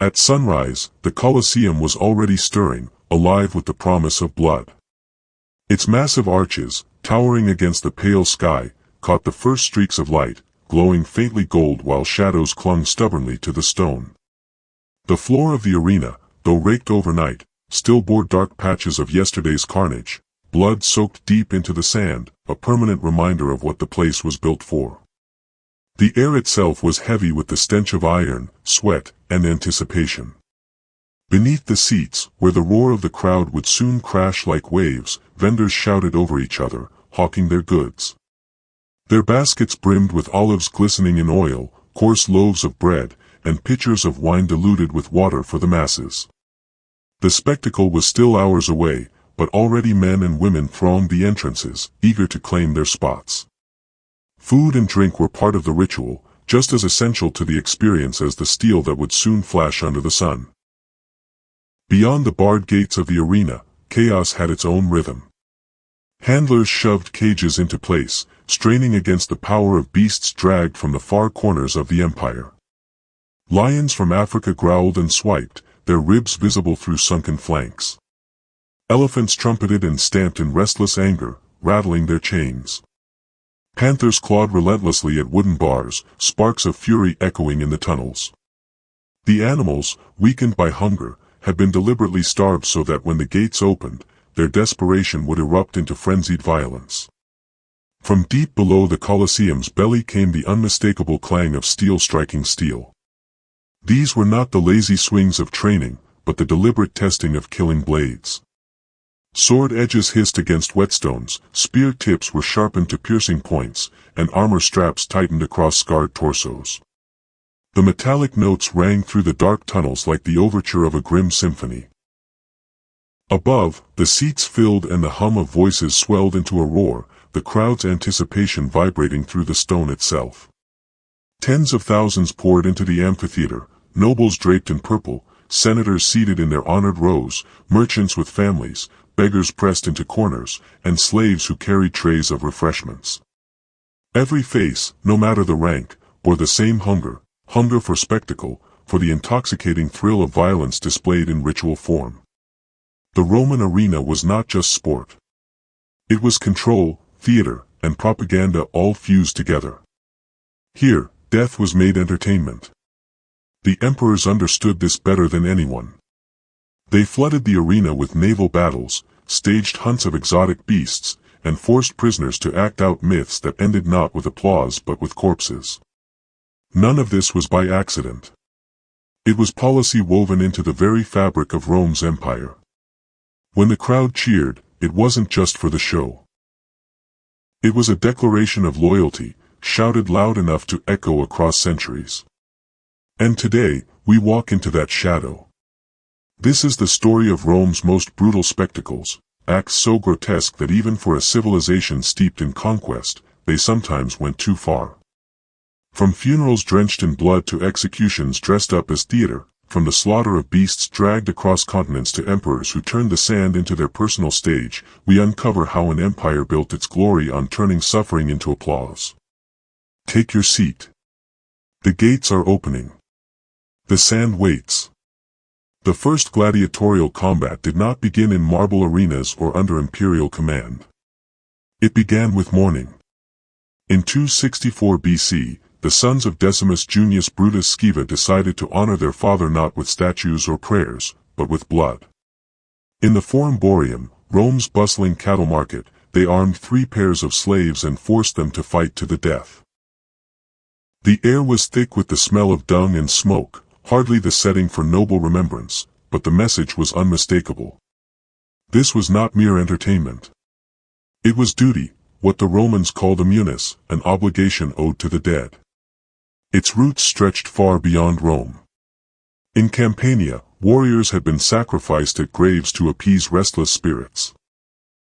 At sunrise, the Colosseum was already stirring, alive with the promise of blood. Its massive arches, towering against the pale sky, caught the first streaks of light, glowing faintly gold while shadows clung stubbornly to the stone. The floor of the arena, though raked overnight, still bore dark patches of yesterday's carnage, blood soaked deep into the sand, a permanent reminder of what the place was built for. The air itself was heavy with the stench of iron, sweat, and anticipation. Beneath the seats, where the roar of the crowd would soon crash like waves, vendors shouted over each other, hawking their goods. Their baskets brimmed with olives glistening in oil, coarse loaves of bread, and pitchers of wine diluted with water for the masses. The spectacle was still hours away, but already men and women thronged the entrances, eager to claim their spots. Food and drink were part of the ritual, just as essential to the experience as the steel that would soon flash under the sun. Beyond the barred gates of the arena, chaos had its own rhythm. Handlers shoved cages into place, straining against the power of beasts dragged from the far corners of the empire. Lions from Africa growled and swiped, their ribs visible through sunken flanks. Elephants trumpeted and stamped in restless anger, rattling their chains. Panthers clawed relentlessly at wooden bars, sparks of fury echoing in the tunnels. The animals, weakened by hunger, had been deliberately starved so that when the gates opened, their desperation would erupt into frenzied violence. From deep below the Colosseum's belly came the unmistakable clang of steel striking steel. These were not the lazy swings of training, but the deliberate testing of killing blades. Sword edges hissed against whetstones, spear tips were sharpened to piercing points, and armor straps tightened across scarred torsos. The metallic notes rang through the dark tunnels like the overture of a grim symphony. Above, the seats filled and the hum of voices swelled into a roar, the crowd's anticipation vibrating through the stone itself. Tens of thousands poured into the amphitheater, nobles draped in purple, senators seated in their honored rows, merchants with families, beggars pressed into corners, and slaves who carried trays of refreshments. Every face, no matter the rank, bore the same hunger for spectacle, for the intoxicating thrill of violence displayed in ritual form. The Roman arena was not just sport. It was control, theater, and propaganda all fused together. Here, death was made entertainment. The emperors understood this better than anyone. They flooded the arena with naval battles, staged hunts of exotic beasts, and forced prisoners to act out myths that ended not with applause but with corpses. None of this was by accident. It was policy woven into the very fabric of Rome's empire. When the crowd cheered, it wasn't just for the show. It was a declaration of loyalty, shouted loud enough to echo across centuries. And today, we walk into that shadow. This is the story of Rome's most brutal spectacles, acts so grotesque that even for a civilization steeped in conquest, they sometimes went too far. From funerals drenched in blood to executions dressed up as theater, from the slaughter of beasts dragged across continents to emperors who turned the sand into their personal stage, we uncover how an empire built its glory on turning suffering into applause. Take your seat. The gates are opening. The sand waits. The first gladiatorial combat did not begin in marble arenas or under imperial command. It began with mourning. In 264 BC, the sons of Decimus Junius Brutus Scaeva decided to honor their father not with statues or prayers, but with blood. In the Forum Boarium, Rome's bustling cattle market, they armed 3 pairs of slaves and forced them to fight to the death. The air was thick with the smell of dung and smoke, hardly the setting for noble remembrance, but the message was unmistakable. This was not mere entertainment. It was duty, what the Romans called a munus, an obligation owed to the dead. Its roots stretched far beyond Rome. In Campania, warriors had been sacrificed at graves to appease restless spirits.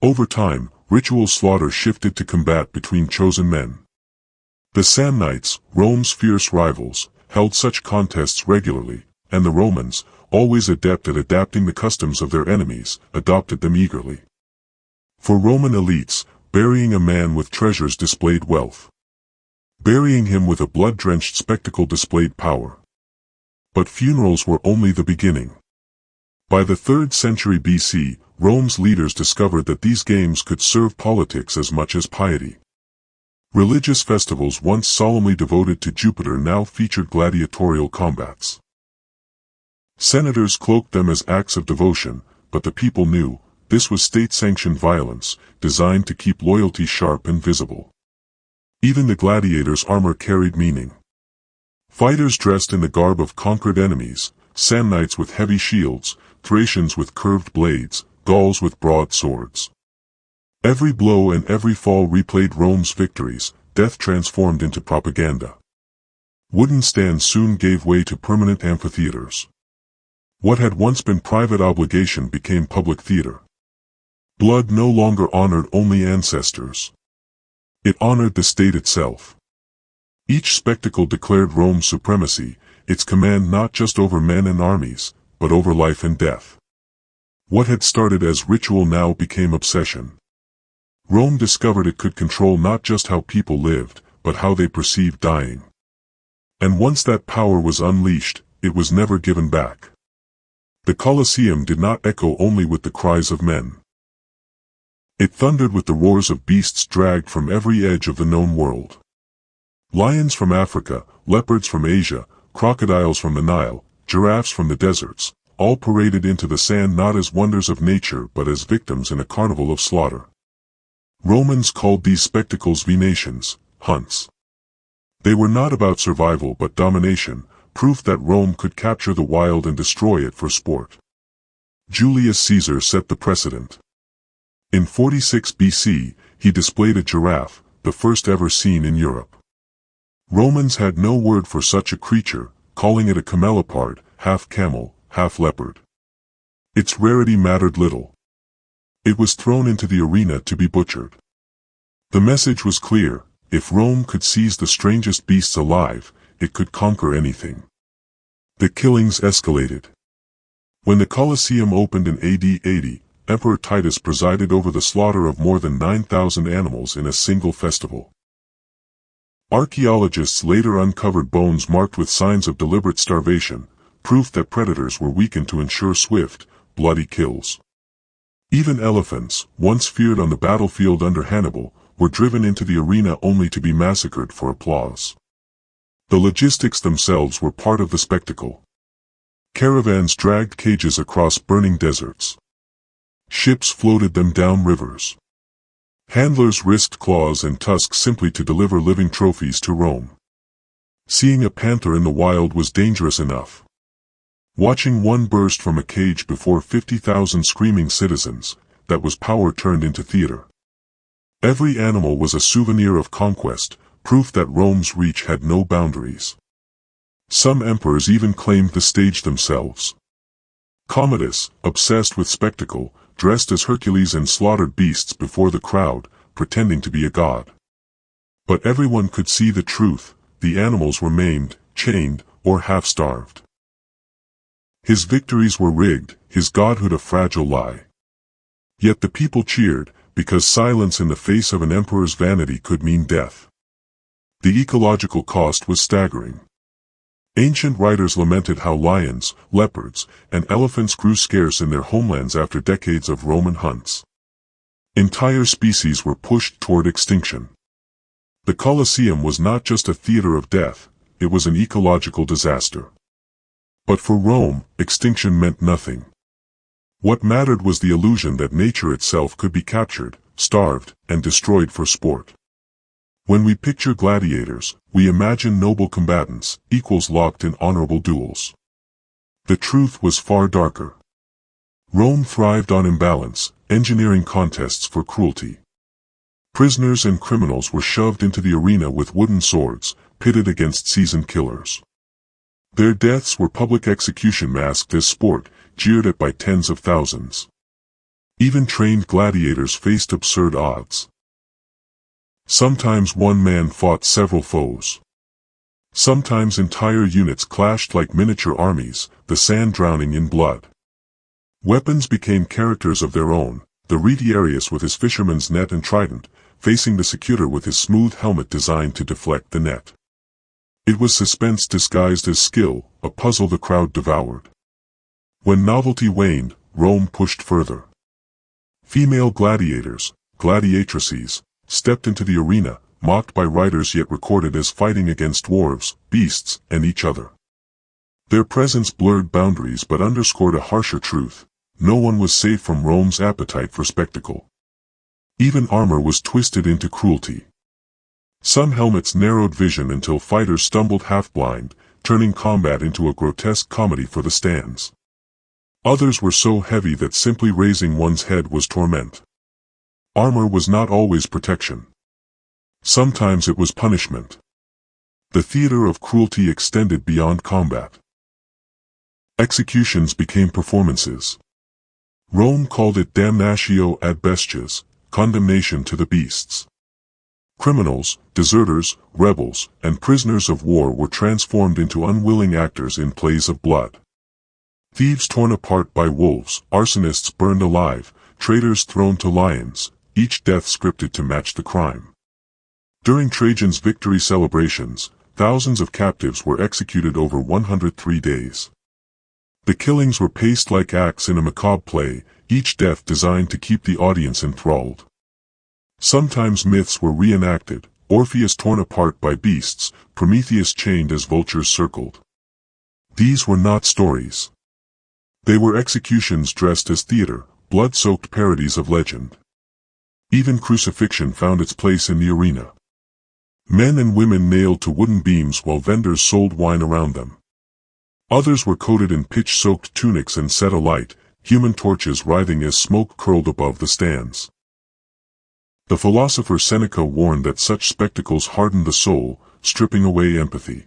Over time, ritual slaughter shifted to combat between chosen men. The Samnites, Rome's fierce rivals, held such contests regularly, and the Romans, always adept at adapting the customs of their enemies, adopted them eagerly. For Roman elites, burying a man with treasures displayed wealth. Burying him with a blood-drenched spectacle displayed power. But funerals were only the beginning. By the 3rd century BC, Rome's leaders discovered that these games could serve politics as much as piety. Religious festivals once solemnly devoted to Jupiter now featured gladiatorial combats. Senators cloaked them as acts of devotion, but the people knew this was state-sanctioned violence, designed to keep loyalty sharp and visible. Even the gladiators' armor carried meaning. Fighters dressed in the garb of conquered enemies, Samnites with heavy shields, Thracians with curved blades, Gauls with broad swords. Every blow and every fall replayed Rome's victories, death transformed into propaganda. Wooden stands soon gave way to permanent amphitheaters. What had once been private obligation became public theater. Blood no longer honored only ancestors. It honored the state itself. Each spectacle declared Rome's supremacy, its command not just over men and armies, but over life and death. What had started as ritual now became obsession. Rome discovered it could control not just how people lived, but how they perceived dying. And once that power was unleashed, it was never given back. The Colosseum did not echo only with the cries of men. It thundered with the roars of beasts dragged from every edge of the known world. Lions from Africa, leopards from Asia, crocodiles from the Nile, giraffes from the deserts, all paraded into the sand not as wonders of nature but as victims in a carnival of slaughter. Romans called these spectacles venations, hunts. They were not about survival but domination, proof that Rome could capture the wild and destroy it for sport. Julius Caesar set the precedent. In 46 BC, he displayed a giraffe, the first ever seen in Europe. Romans had no word for such a creature, calling it a camelopard, half camel, half leopard. Its rarity mattered little. It was thrown into the arena to be butchered. The message was clear: if Rome could seize the strangest beasts alive, it could conquer anything. The killings escalated. When the Colosseum opened in AD 80, Emperor Titus presided over the slaughter of more than 9,000 animals in a single festival. Archaeologists later uncovered bones marked with signs of deliberate starvation, proof that predators were weakened to ensure swift, bloody kills. Even elephants, once feared on the battlefield under Hannibal, were driven into the arena only to be massacred for applause. The logistics themselves were part of the spectacle. Caravans dragged cages across burning deserts. Ships floated them down rivers. Handlers risked claws and tusks simply to deliver living trophies to Rome. Seeing a panther in the wild was dangerous enough. Watching one burst from a cage before 50,000 screaming citizens, that was power turned into theater. Every animal was a souvenir of conquest, proof that Rome's reach had no boundaries. Some emperors even claimed the stage themselves. Commodus, obsessed with spectacle, dressed as Hercules and slaughtered beasts before the crowd, pretending to be a god. But everyone could see the truth: the animals were maimed, chained, or half-starved. His victories were rigged, his godhood a fragile lie. Yet the people cheered, because silence in the face of an emperor's vanity could mean death. The ecological cost was staggering. Ancient writers lamented how lions, leopards, and elephants grew scarce in their homelands after decades of Roman hunts. Entire species were pushed toward extinction. The Colosseum was not just a theater of death, it was an ecological disaster. But for Rome, extinction meant nothing. What mattered was the illusion that nature itself could be captured, starved, and destroyed for sport. When we picture gladiators, we imagine noble combatants, equals locked in honorable duels. The truth was far darker. Rome thrived on imbalance, engineering contests for cruelty. Prisoners and criminals were shoved into the arena with wooden swords, pitted against seasoned killers. Their deaths were public execution masked as sport, jeered at by tens of thousands. Even trained gladiators faced absurd odds. Sometimes one man fought several foes. Sometimes entire units clashed like miniature armies, the sand drowning in blood. Weapons became characters of their own, the retiarius with his fisherman's net and trident, facing the secutor with his smooth helmet designed to deflect the net. It was suspense disguised as skill, a puzzle the crowd devoured. When novelty waned, Rome pushed further. Female gladiators, gladiatrices, stepped into the arena, mocked by writers yet recorded as fighting against dwarves, beasts, and each other. Their presence blurred boundaries but underscored a harsher truth: no one was safe from Rome's appetite for spectacle. Even armor was twisted into cruelty. Some helmets narrowed vision until fighters stumbled half-blind, turning combat into a grotesque comedy for the stands. Others were so heavy that simply raising one's head was torment. Armor was not always protection. Sometimes it was punishment. The theater of cruelty extended beyond combat. Executions became performances. Rome called it damnatio ad bestias, condemnation to the beasts. Criminals, deserters, rebels, and prisoners of war were transformed into unwilling actors in plays of blood. Thieves torn apart by wolves, arsonists burned alive, traitors thrown to lions, each death scripted to match the crime. During Trajan's victory celebrations, thousands of captives were executed over 103 days. The killings were paced like acts in a macabre play, each death designed to keep the audience enthralled. Sometimes myths were reenacted: Orpheus torn apart by beasts, Prometheus chained as vultures circled. These were not stories. They were executions dressed as theater, blood-soaked parodies of legend. Even crucifixion found its place in the arena. Men and women nailed to wooden beams while vendors sold wine around them. Others were coated in pitch-soaked tunics and set alight, human torches writhing as smoke curled above the stands. The philosopher Seneca warned that such spectacles hardened the soul, stripping away empathy.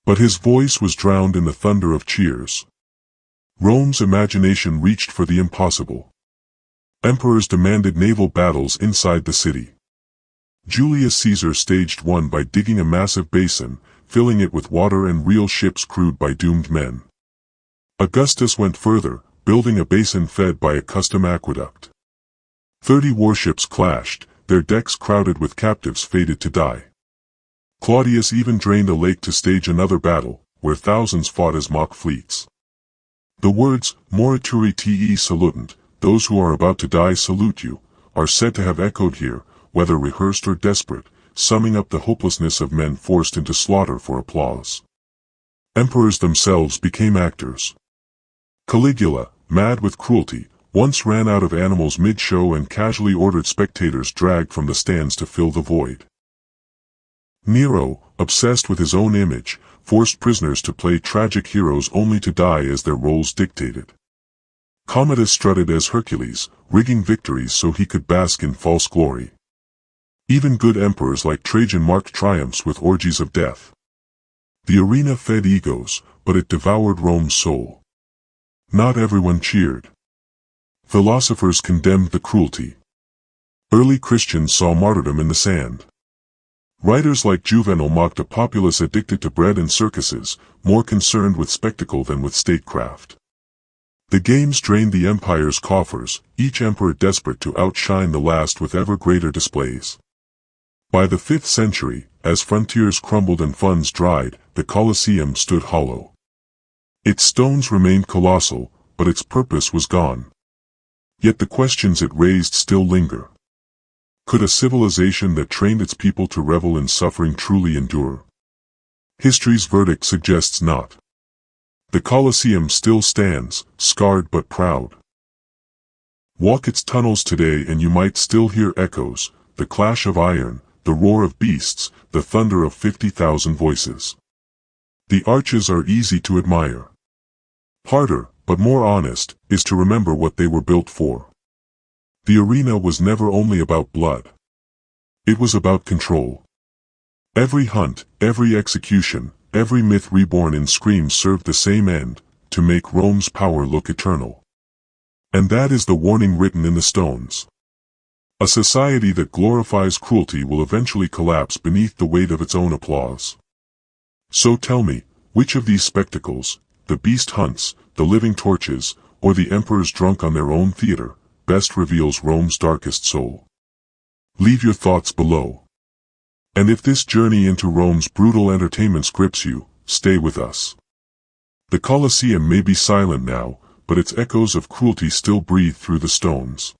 But his voice was drowned in the thunder of cheers. Rome's imagination reached for the impossible. Emperors demanded naval battles inside the city. Julius Caesar staged one by digging a massive basin, filling it with water and real ships crewed by doomed men. Augustus went further, building a basin fed by a custom aqueduct. 30 warships clashed, their decks crowded with captives fated to die. Claudius even drained a lake to stage another battle, where thousands fought as mock fleets. The words, morituri te salutant, those who are about to die salute you, are said to have echoed here, whether rehearsed or desperate, summing up the hopelessness of men forced into slaughter for applause. Emperors themselves became actors. Caligula, mad with cruelty, once ran out of animals mid-show and casually ordered spectators dragged from the stands to fill the void. Nero, obsessed with his own image, forced prisoners to play tragic heroes only to die as their roles dictated. Commodus strutted as Hercules, rigging victories so he could bask in false glory. Even good emperors like Trajan marked triumphs with orgies of death. The arena fed egos, but it devoured Rome's soul. Not everyone cheered. Philosophers condemned the cruelty. Early Christians saw martyrdom in the sand. Writers like Juvenal mocked a populace addicted to bread and circuses, more concerned with spectacle than with statecraft. The games drained the empire's coffers, each emperor desperate to outshine the last with ever greater displays. By the 5th century, as frontiers crumbled and funds dried, the Colosseum stood hollow. Its stones remained colossal, but its purpose was gone. Yet the questions it raised still linger. Could a civilization that trained its people to revel in suffering truly endure? History's verdict suggests not. The Colosseum still stands, scarred but proud. Walk its tunnels today and you might still hear echoes, the clash of iron, the roar of beasts, the thunder of 50,000 voices. The arches are easy to admire. Harder, but more honest, is to remember what they were built for. The arena was never only about blood. It was about control. Every hunt, every execution, every myth reborn in screams served the same end, to make Rome's power look eternal. And that is the warning written in the stones. A society that glorifies cruelty will eventually collapse beneath the weight of its own applause. So tell me, which of these spectacles, the beast hunts, the living torches, or the emperors drunk on their own theater, best reveals Rome's darkest soul? Leave your thoughts below. And if this journey into Rome's brutal entertainments grips you, stay with us. The Colosseum may be silent now, but its echoes of cruelty still breathe through the stones.